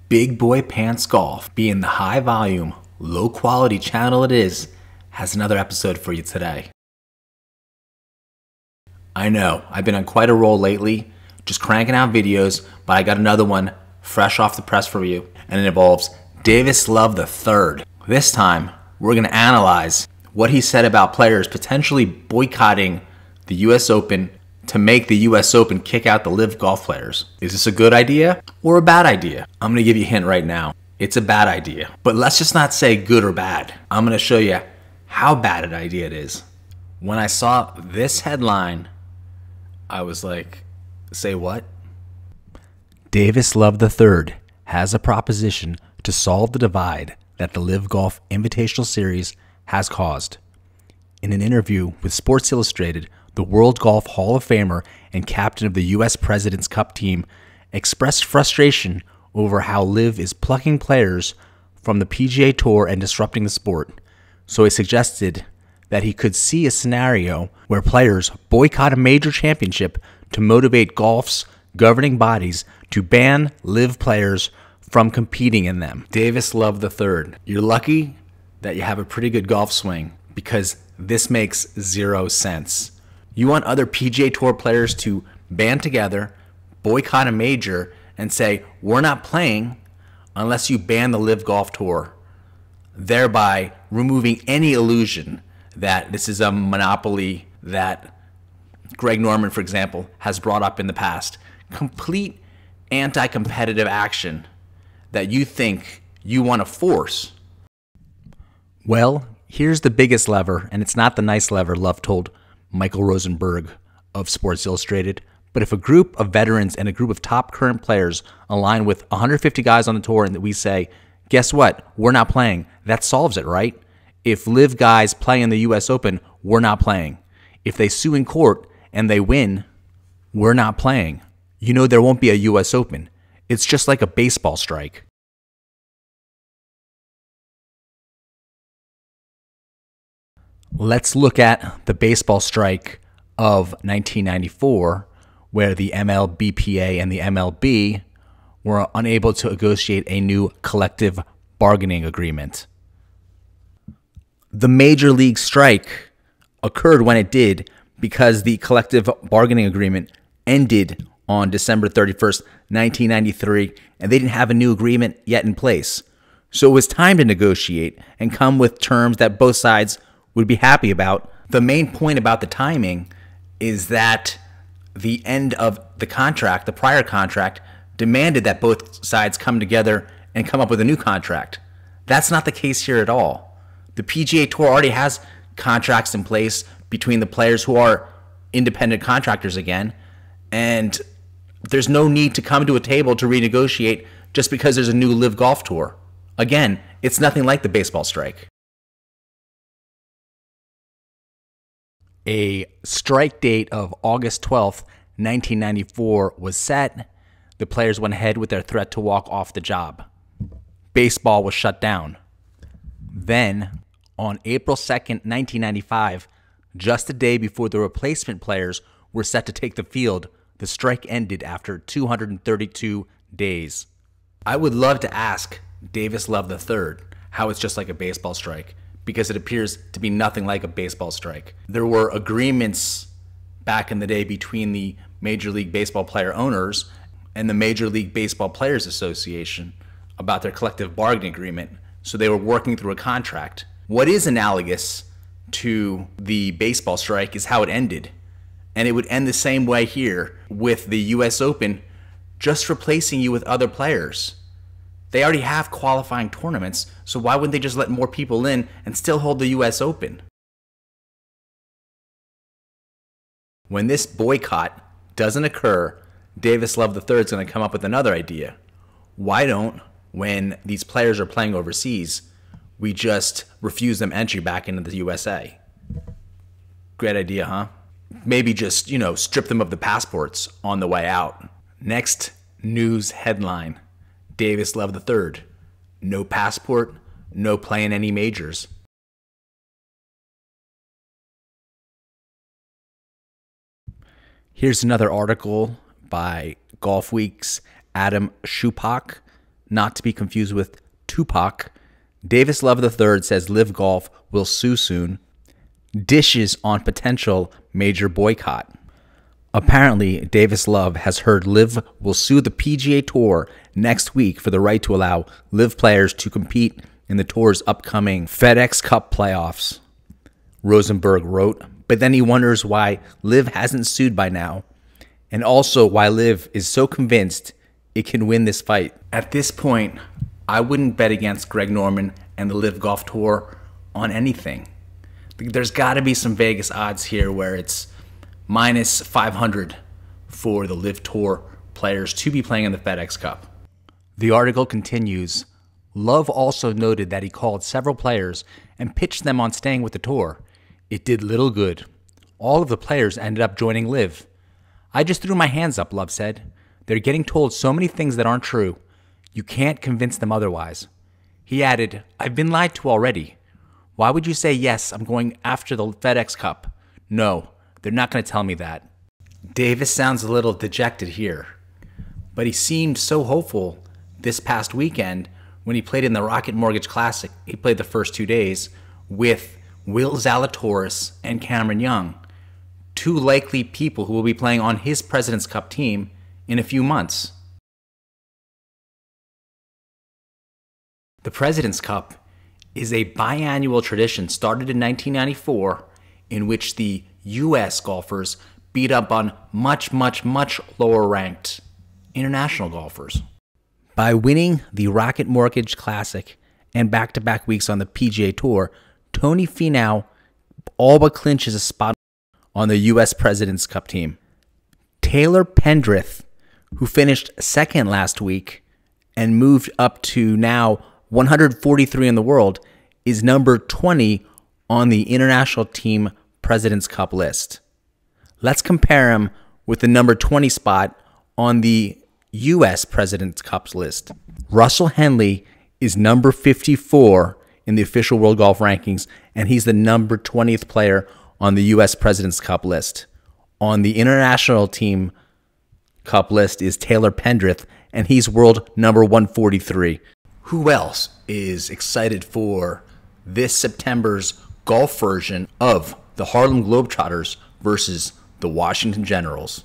Big Boy Pants Golf, being the high volume, low quality channel it is, has another episode for you today. I know, I've been on quite a roll lately, just cranking out videos, but I got another one fresh off the press for you, and it involves Davis Love III. This time, we're going to analyze what he said about players potentially boycotting the US Open to make the US Open kick out the LIV golf players. Is this a good idea or a bad idea? I'm going to give you a hint right now. It's a bad idea. But let's just not say good or bad. I'm going to show you how bad an idea it is. When I saw this headline, I was like, say what? Davis Love III has a proposition to solve the divide that the LIV Golf Invitational Series has caused. In an interview with Sports Illustrated, the World Golf Hall of Famer and captain of the U.S. President's Cup team expressed frustration over how LIV is plucking players from the PGA Tour and disrupting the sport. So he suggested that he could see a scenario where players boycott a major championship to motivate golf's governing bodies to ban LIV players from competing in them. Davis Love III, you're lucky that you have a pretty good golf swing, because this makes zero sense. You want other PGA Tour players to band together, boycott a major, and say, we're not playing unless you ban the LIV Golf Tour, thereby removing any illusion that this is a monopoly that Greg Norman, for example, has brought up in the past. Complete anti-competitive action that you think you want to force. Well, here's the biggest lever, and it's not the nice lever Love told Michael Rosenberg of Sports Illustrated, but if a group of veterans and a group of top current players align with 150 guys on the tour and that we say, guess what, we're not playing, that solves it, right? If LIV guys play in the US Open, we're not playing. If they sue in court and they win, we're not playing. You know there won't be a US Open. It's just like a baseball strike. Let's look at the baseball strike of 1994, where the MLBPA and the MLB were unable to negotiate a new collective bargaining agreement. The Major League strike occurred when it did because the collective bargaining agreement ended on December 31st, 1993, and they didn't have a new agreement yet in place. So it was time to negotiate and come with terms that both sides would be happy about. The main point about the timing is that the end of the contract, the prior contract, demanded that both sides come together and come up with a new contract. That's not the case here at all. The PGA Tour already has contracts in place between the players who are independent contractors again, and there's no need to come to a table to renegotiate just because there's a new LIV Golf Tour. Again, it's nothing like the baseball strike. A strike date of August 12th, 1994 was set. The players went ahead with their threat to walk off the job. Baseball was shut down. Then, on April 2nd, 1995, just a day before the replacement players were set to take the field, the strike ended after 232 days. I would love to ask Davis Love III how it's just like a baseball strike, because it appears to be nothing like a baseball strike. There were agreements back in the day between the Major League Baseball player owners and the Major League Baseball Players Association about their collective bargaining agreement, so they were working through a contract. What is analogous to the baseball strike is how it ended, and it would end the same way here with the US Open just replacing you with other players. They already have qualifying tournaments, so why wouldn't they just let more people in and still hold the US Open? When this boycott doesn't occur, Davis Love III is going to come up with another idea. Why don't, when these players are playing overseas, we just refuse them entry back into the USA? Great idea, huh? Maybe just, strip them of the passports on the way out. Next news headline. Davis Love III. No passport, no play in any majors. Here's another article by Golf Week's Adam Schupak. not to be confused with Tupac. Davis Love III says Live Golf will sue soon. Dishes on potential major boycott. Apparently, Davis Love has heard Liv will sue the PGA Tour next week for the right to allow Liv players to compete in the tour's upcoming FedEx Cup playoffs, Rosenberg wrote, but then he wonders why Liv hasn't sued by now, and also why Liv is so convinced it can win this fight. At this point, I wouldn't bet against Greg Norman and the Liv Golf Tour on anything. There's got to be some Vegas odds here where it's minus 500 for the Liv Tour players to be playing in the FedEx Cup. The article continues, Love also noted that he called several players and pitched them on staying with the tour. It did little good. All of the players ended up joining Liv. I just threw my hands up, Love said. They're getting told so many things that aren't true. You can't convince them otherwise. He added, I've been lied to already. Why would you say, yes, I'm going after the FedEx Cup? No, they're not going to tell me that. Davis sounds a little dejected here, but he seemed so hopeful this past weekend when he played in the Rocket Mortgage Classic. He played the first 2 days with Will Zalatoris and Cameron Young, two likely people who will be playing on his President's Cup team in a few months. The President's Cup is a biannual tradition started in 1994 in which the U.S. golfers beat up on much lower ranked international golfers. By winning the Rocket Mortgage Classic and back-to-back weeks on the PGA Tour, Tony Finau all but clinches a spot on the U.S. President's Cup team. Taylor Pendrith, who finished second last week and moved up to now 143 in the world, is number 20 on the International Team President's Cup list. Let's compare him with the number 20 spot on the U.S. President's Cup list. Russell Henley is number 54 in the official World Golf Rankings, and he's the number 20th player on the U.S. President's Cup list. On the International Team Cup list is Taylor Pendrith, and he's world number 143. Who else is excited for this September's golf version of the Harlem Globetrotters versus the Washington Generals?